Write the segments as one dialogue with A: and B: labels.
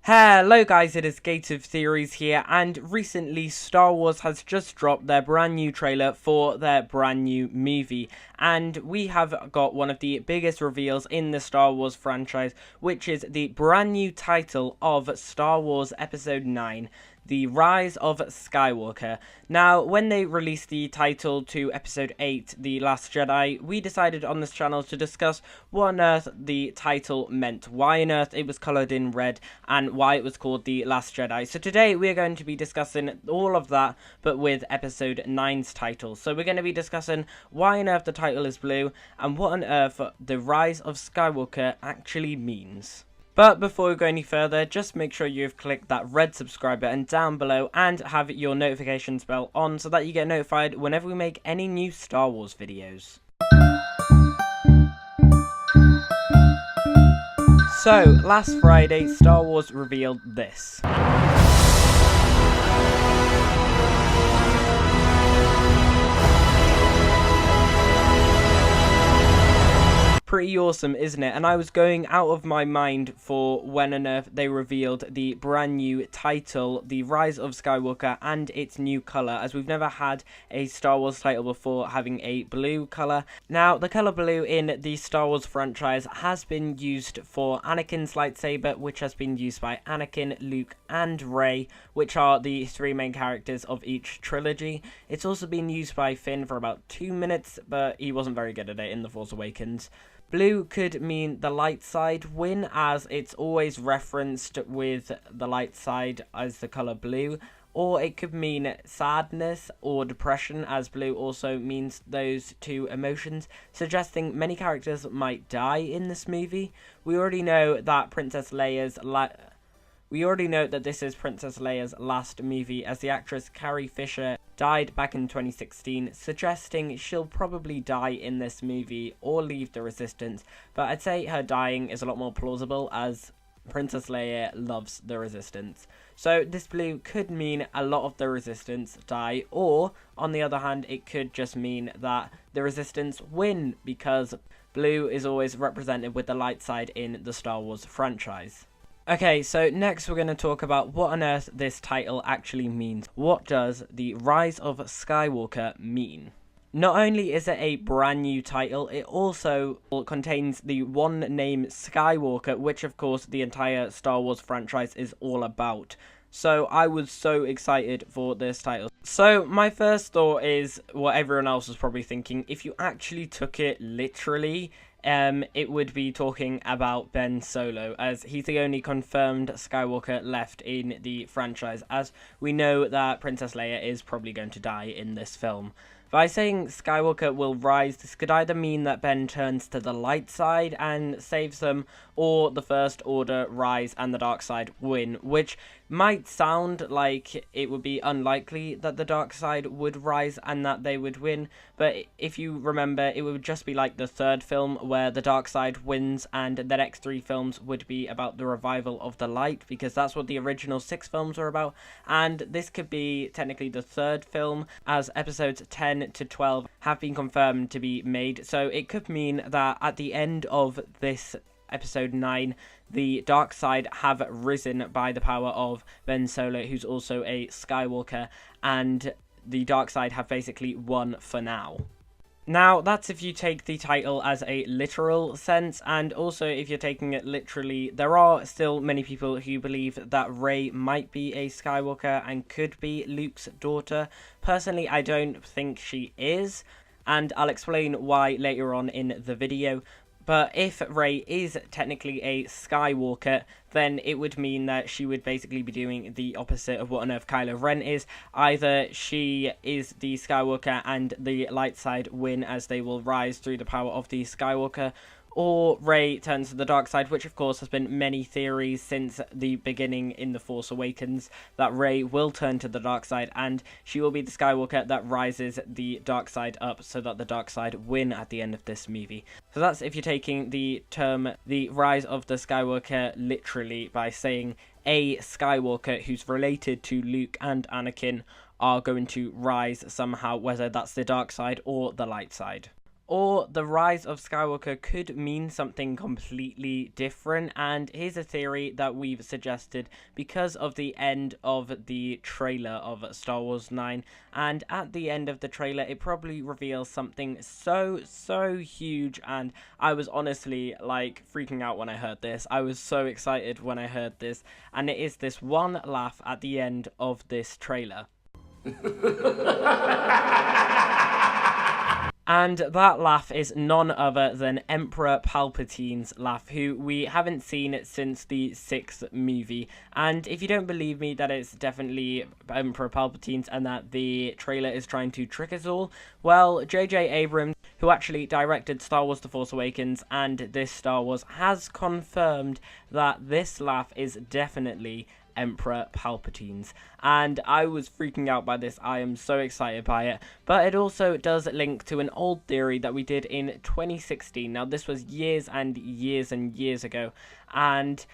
A: Hello guys, it is Gate of Theories here, and recently Star Wars has just dropped their brand new trailer for their brand new movie, and we have got one of the biggest reveals in the Star Wars franchise, which is the brand new title of Star Wars Episode 9. The Rise of Skywalker. Now, when they released the title to Episode 8, The Last Jedi, we decided on this channel to discuss what on earth the title meant, why on earth it was coloured in red, and why it was called The Last Jedi. So today we are going to be discussing all of that, but with Episode 9's title. So we're going to be discussing why on earth the title is blue, and what on earth The Rise of Skywalker actually means. But before we go any further, just make sure you've clicked that red subscribe button down below and have your notifications bell on so that you get notified whenever we make any new Star Wars videos. So, last Friday, Star Wars revealed this. Pretty awesome, isn't it? And I was going out of my mind for when on earth they revealed the brand new title, The Rise of Skywalker, and its new colour, as we've never had a Star Wars title before having a blue colour. Now, the colour blue in the Star Wars franchise has been used for Anakin's lightsaber, which has been used by Anakin, Luke, and Rey, which are the three main characters of each trilogy. It's also been used by Finn for about 2 minutes, but he wasn't very good at it in The Force Awakens. Blue could mean the light side win, as it's always referenced with the light side as the colour blue, or it could mean sadness or depression, as blue also means those two emotions, suggesting many characters might die in this movie. We already know that this is Princess Leia's last movie, as the actress Carrie Fisher died back in 2016, suggesting she'll probably die in this movie or leave the Resistance, but I'd say her dying is a lot more plausible, as Princess Leia loves the Resistance. So this blue could mean a lot of the Resistance die, or on the other hand, it could just mean that the Resistance win, because blue is always represented with the light side in the Star Wars franchise. Okay, so next we're going to talk about what on earth this title actually means. What does The Rise of Skywalker mean? Not only is it a brand new title, it also contains the one name Skywalker, which of course the entire Star Wars franchise is all about. So I was so excited for this title. So my first thought is what everyone else was probably thinking. If you actually took it literally, it would be talking about Ben Solo, as he's the only confirmed Skywalker left in the franchise, as we know that Princess Leia is probably going to die in this film. By saying Skywalker will rise, this could either mean that Ben turns to the light side and saves them, or the First Order rise and the dark side win, which might sound like it would be unlikely that the dark side would rise and that they would win, but if you remember, it would just be like the third film where the dark side wins, and the next 3 films would be about the revival of the light, because that's what the original 6 films were about, and this could be technically the third film, as episodes 10 to 12 have been confirmed to be made. So it could mean that at the end of this episode 9, the dark side have risen by the power of Ben Solo, who's also a Skywalker, and the dark side have basically won for now. Now, that's if you take the title as a literal sense, and also if you're taking it literally, there are still many people who believe that Rey might be a Skywalker and could be Luke's daughter. Personally, I don't think she is, and I'll explain why later on in the video. But if Rey is technically a Skywalker, then it would mean that she would basically be doing the opposite of what on earth Kylo Ren is. Either she is the Skywalker and the light side win, as they will rise through the power of the Skywalker, or Rey turns to the dark side, which of course has been many theories since the beginning in The Force Awakens, that Rey will turn to the dark side and she will be the Skywalker that rises the dark side up, so that the dark side win at the end of this movie. So that's if you're taking the term The Rise of the Skywalker literally, by saying a Skywalker who's related to Luke and Anakin are going to rise somehow, whether that's the dark side or the light side. Or the rise of Skywalker could mean something completely different, and here's a theory that we've suggested because of the end of the trailer of Star Wars 9, and at the end of the trailer it probably reveals something so huge, and I was honestly like freaking out when I heard this. I was so excited when I heard this, and it is this one laugh at the end of this trailer. And that laugh is none other than Emperor Palpatine's laugh, who we haven't seen since the 6th movie. And if you don't believe me that it's definitely Emperor Palpatine's and that the trailer is trying to trick us all, well, J.J. Abrams, who actually directed Star Wars The Force Awakens and this Star Wars, has confirmed that this laugh is definitely Emperor Palpatine's, and I was freaking out by this. I am so excited by it, but it also does link to an old theory that we did in 2016. Now, this was years and years and years ago, and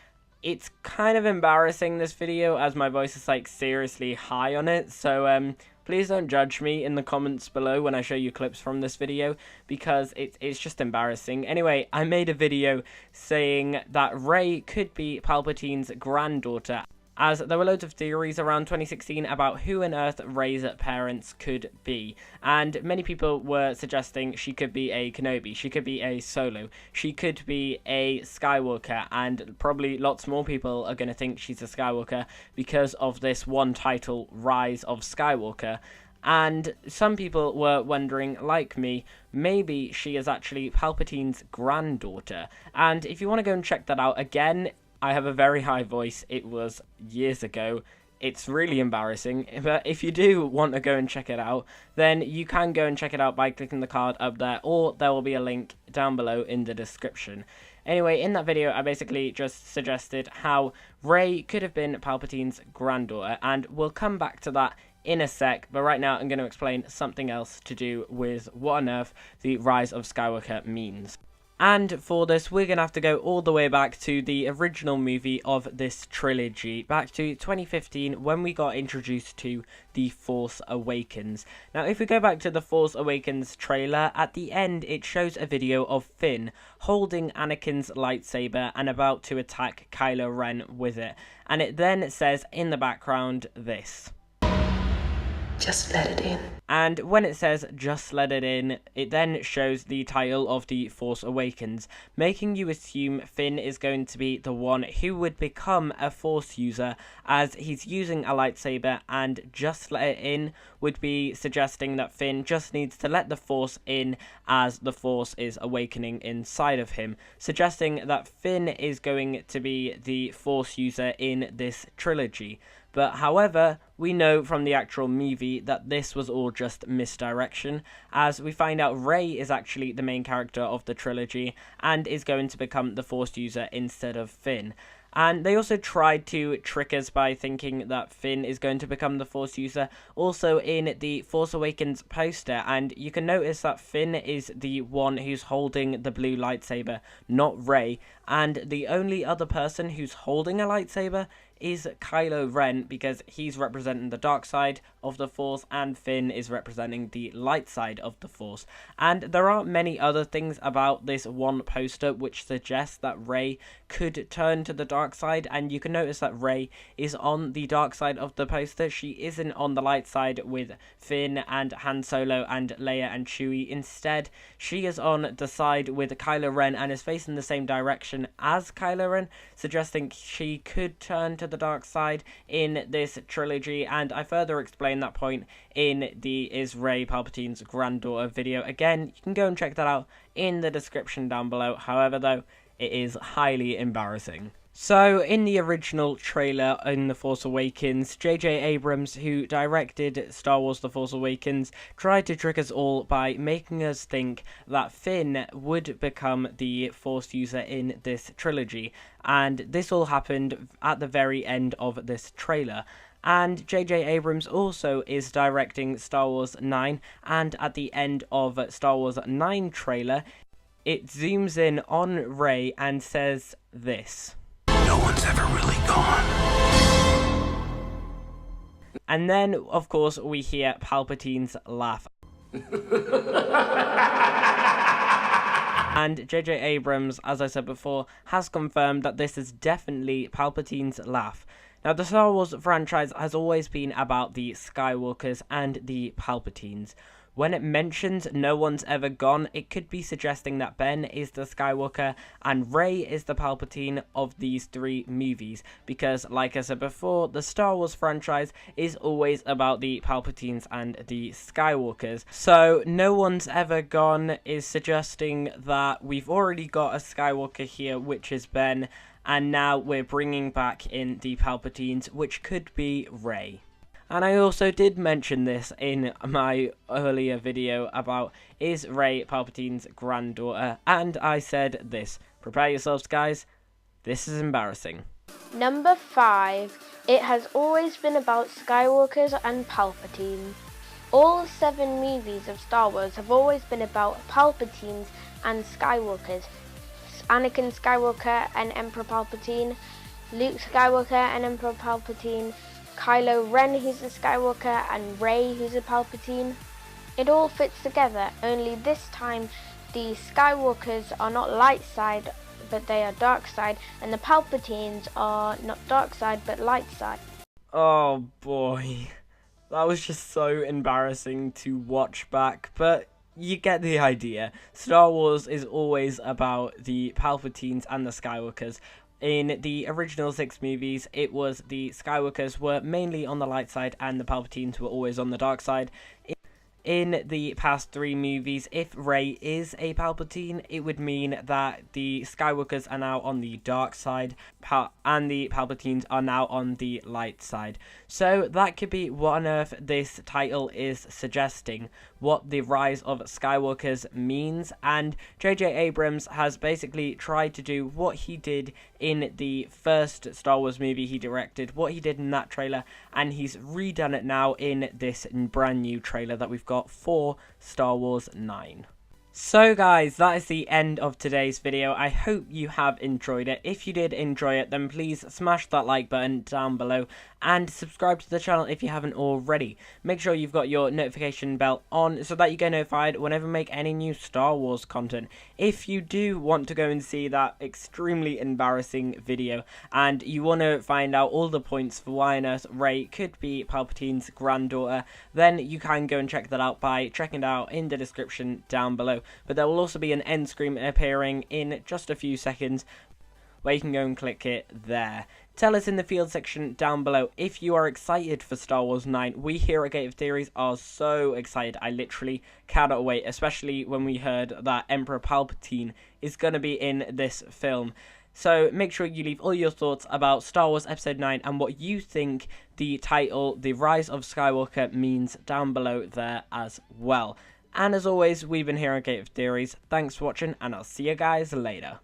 A: it's kind of embarrassing, this video, as my voice is like seriously high on it, so please don't judge me in the comments below when I show you clips from this video, because it's just embarrassing. Anyway, I made a video saying that Rey could be Palpatine's granddaughter, as there were loads of theories around 2016 about who on earth Rey's parents could be, and many people were suggesting she could be a Kenobi, she could be a Solo, she could be a Skywalker, and probably lots more people are going to think she's a Skywalker because of this one title, Rise of Skywalker. And some people were wondering, like me, maybe she is actually Palpatine's granddaughter. And if you want to go and check that out, again, I have a very high voice. It was years ago. It's really embarrassing, but if you do want to go and check it out, then you can go and check it out by clicking the card up there, or there will be a link down below in the description. Anyway, in that video, I basically just suggested how Rey could have been Palpatine's granddaughter, and we'll come back to that in a sec, but right now I'm going to explain something else to do with what on earth the Rise of Skywalker means. And for this, we're going to have to go all the way back to the original movie of this trilogy, back to 2015, when we got introduced to The Force Awakens. Now, if we go back to The Force Awakens trailer, at the end it shows a video of Finn holding Anakin's lightsaber and about to attack Kylo Ren with it. And it then says in the background this:
B: "Just let it in."
A: And when it says "just let it in," it then shows the title of The Force Awakens, making you assume Finn is going to be the one who would become a Force user, as he's using a lightsaber, and "just let it in" would be suggesting that Finn just needs to let the Force in as the Force is awakening inside of him, suggesting that Finn is going to be the Force user in this trilogy. But however, we know from the actual movie that this was all just misdirection, as we find out Rey is actually the main character of the trilogy and is going to become the Force user instead of Finn. And they also tried to trick us by thinking that Finn is going to become the Force user also in the Force Awakens poster, and you can notice that Finn is the one who's holding the blue lightsaber, not Rey, and the only other person who's holding a lightsaber is Kylo Ren, because he's representing the dark side of the Force and Finn is representing the light side of the Force. And there are many other things about this one poster which suggests that Rey could turn to the dark side, and you can notice that Rey is on the dark side of the poster. She isn't on the light side with Finn and Han Solo and Leia and Chewie. Instead, she is on the side with Kylo Ren and is facing the same direction as Kylo Ren, suggesting she could turn to the dark side in this trilogy, and I further explain that point in the Is Rey Palpatine's Granddaughter video. Again, you can go and check that out in the description down below. However, though, it is highly embarrassing. So, in the original trailer in The Force Awakens, J.J. Abrams, who directed Star Wars The Force Awakens, tried to trick us all by making us think that Finn would become the Force user in this trilogy, and this all happened at the very end of this trailer. And J.J. Abrams also is directing Star Wars 9, and at the end of Star Wars 9 trailer, it zooms in on Rey and says this:
B: "No one's ever really gone."
A: And then, of course, we hear Palpatine's laugh. And J.J. Abrams, as I said before, has confirmed that this is definitely Palpatine's laugh. Now, the Star Wars franchise has always been about the Skywalkers and the Palpatines. When it mentions No One's Ever Gone, it could be suggesting that Ben is the Skywalker and Rey is the Palpatine of these three movies, because, like I said before, the Star Wars franchise is always about the Palpatines and the Skywalkers. So, No One's Ever Gone is suggesting that we've already got a Skywalker here, which is Ben, and now we're bringing back in the Palpatines, which could be Rey. And I also did mention this in my earlier video about is Rey Palpatine's granddaughter, and I said this. Prepare yourselves, guys. This is embarrassing.
C: Number 5. It has always been about Skywalkers and Palpatine. All 7 movies of Star Wars have always been about Palpatines and Skywalkers. Anakin Skywalker and Emperor Palpatine, Luke Skywalker and Emperor Palpatine, Kylo Ren who's a Skywalker and Rey who's a Palpatine. It all fits together, only this time the Skywalkers are not light side but they are dark side, and the Palpatines are not dark side but light side.
A: Oh boy, that was just so embarrassing to watch back, but you get the idea. Star Wars is always about the Palpatines and the Skywalkers. In the original 6 movies, it was the Skywalkers were mainly on the light side and the Palpatines were always on the dark side. In the past 3 movies, if Rey is a Palpatine, it would mean that the Skywalkers are now on the dark side, and the Palpatines are now on the light side. So that could be what on earth this title is suggesting, what the rise of Skywalkers means, and J.J. Abrams has basically tried to do what he did in the first Star Wars movie he directed, what he did in that trailer, and he's redone it now in this brand new trailer that we've got for Star Wars 9. So guys, that is the end of today's video. I hope you have enjoyed it. If you did enjoy it, then please smash that like button down below and subscribe to the channel if you haven't already. Make sure you've got your notification bell on so that you get notified whenever we make any new Star Wars content. If you do want to go and see that extremely embarrassing video and you want to find out all the points for why on earth Rey could be Palpatine's granddaughter, then you can go and check that out by checking it out in the description down below. But there will also be an end screen appearing in just a few seconds where you can go and click it there. Tell us in the field section down below if you are excited for Star Wars 9. We here at Gate of Theories are so excited. I literally cannot wait, especially when we heard that Emperor Palpatine is going to be in this film. So make sure you leave all your thoughts about Star Wars Episode 9 and what you think the title, The Rise of Skywalker, means down below there as well. And as always, we've been here on Gate of Theories. Thanks for watching, and I'll see you guys later.